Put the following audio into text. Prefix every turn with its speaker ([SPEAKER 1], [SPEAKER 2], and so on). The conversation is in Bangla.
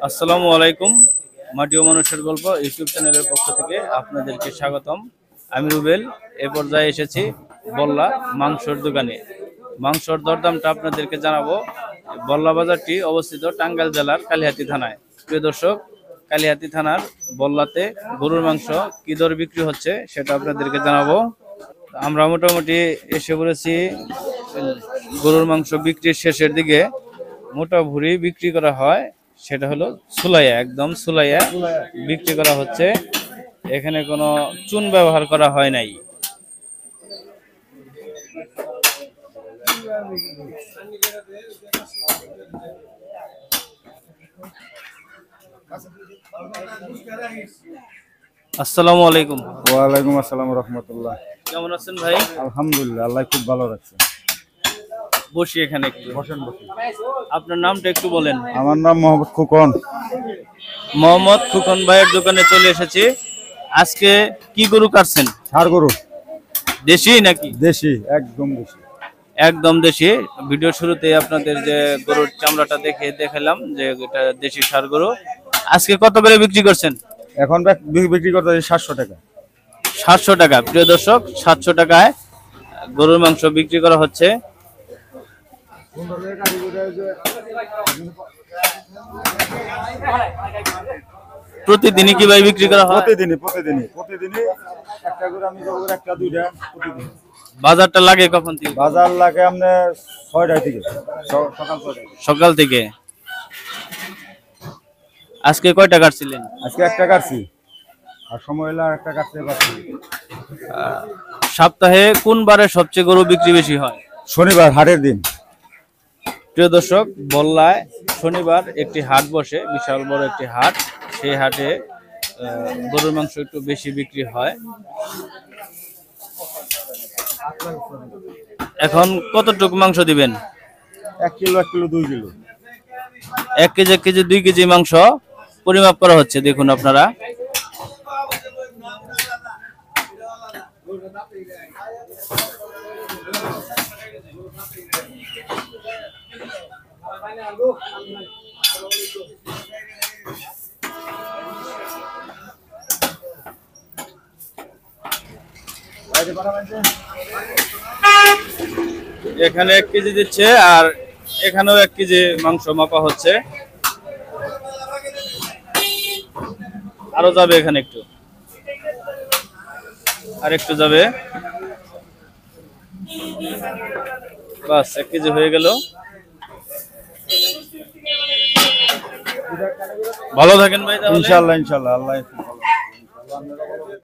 [SPEAKER 1] আসসালামু আলাইকুম। মাটি ও মানুষের গল্প ইউটিউব চ্যানেলের পক্ষ থেকে আপনাদেরকে স্বাগতম। আমি রুবেল। এ পর্যায়ে এসেছি বল্লা মাংসর দোকানে। মাংসর দরদামটা আপনাদেরকে জানাবো। বল্লা বাজারটি অবস্থিত টাঙ্গাইল জেলার কালিহাতী থানায়। প্রিয় দর্শক, কালিহাতী থানার বল্লাতে গরুর মাংস কি দর বিক্রি হচ্ছে সেটা আপনাদেরকে জানাবো। আমরা মোটামুটি এসে পড়েছি গরুর মাংস বিক্রির শেষের দিকে। মোটা ভুঁড়ি বিক্রি করা হয়, সেটা হলো সুলাইয়া, একদম সুলাইয়া বিক্রি করা হচ্ছে। এখানে কোনো চুন ব্যবহার করা হয় নাই। আসসালামু আলাইকুম।
[SPEAKER 2] ওয়ালাইকুম আসসালাম রহমতুল্লাহ।
[SPEAKER 1] কেমন আছেন ভাই?
[SPEAKER 2] আলহামদুলিল্লাহ, আল্লাহ খুব ভালো রাখছে।
[SPEAKER 1] বসি এখানে একটু।
[SPEAKER 2] বসেন বসেন।
[SPEAKER 1] আপনার নামটা একটু বলেন।
[SPEAKER 2] আমার নাম মোহাম্মদ খোকন।
[SPEAKER 1] মোহাম্মদ খোকন ভাইয়ের দোকানে চলে এসেছি। আজকে কি গরু কাটছেন?
[SPEAKER 2] ষাড় গরু।
[SPEAKER 1] দেশি নাকি?
[SPEAKER 2] দেশি, একদম দেশি।
[SPEAKER 1] একদম দেশি। ভিডিও শুরুতে আপনাদের যে গরুর চামড়াটা দেখালাম যে এটা দেশি ষাড় গরু। আজকে কত করে বিক্রি করছেন?
[SPEAKER 2] এখন বিক্রি করতে 700 টাকা।
[SPEAKER 1] 700 টাকা। প্রিয় দর্শক, 700 টাকায় গরুর মাংস বিক্রি করা হচ্ছে। প্রতিদিনই কি ভাই বিক্রি করা হয়?
[SPEAKER 2] প্রতিদিনই একটা করে আমি একটা দুইটা প্রতিদিন।
[SPEAKER 1] বাজারটা লাগে কখন থেকে?
[SPEAKER 2] বাজার লাগে আপনার 6টায় থেকে,
[SPEAKER 1] সকাল থেকে। আজকে কয়টা কাটছিলেন?
[SPEAKER 2] আজকে একটা কাটছি, আর সময় হলে আর একটা কাটতে পারছি।
[SPEAKER 1] সপ্তাহে কোন বারে সবচেয়ে গরু বিক্রি বেশি হয়?
[SPEAKER 2] শনিবার, হাটের দিন।
[SPEAKER 1] প্রিয় দর্শক, বল্লায় শনিবার একটি হাট বসে, বিশাল বড় একটি হাট। সেই হাটে গরুর মাংস একটু বেশি বিক্রি হয়। এখন কতটুকু মাংস দিবেন?
[SPEAKER 2] 1 kilo 2 kilo.
[SPEAKER 1] 1 KG 1 KG 2 KG মাংস পরিমাপ করা হচ্ছে, দেখুন আপনারা। এখানে 1 কেজি দিচ্ছে, আর এখানেও 1 কেজি মাংস মাপা হচ্ছে। আরো যাবে এখানে একটু, আর একটু যাবে। বাস 1 কেজি হয়ে গেল। ভালো থাকেন ভাই।
[SPEAKER 2] ইনশাআল্লাহ, আল্লাহ।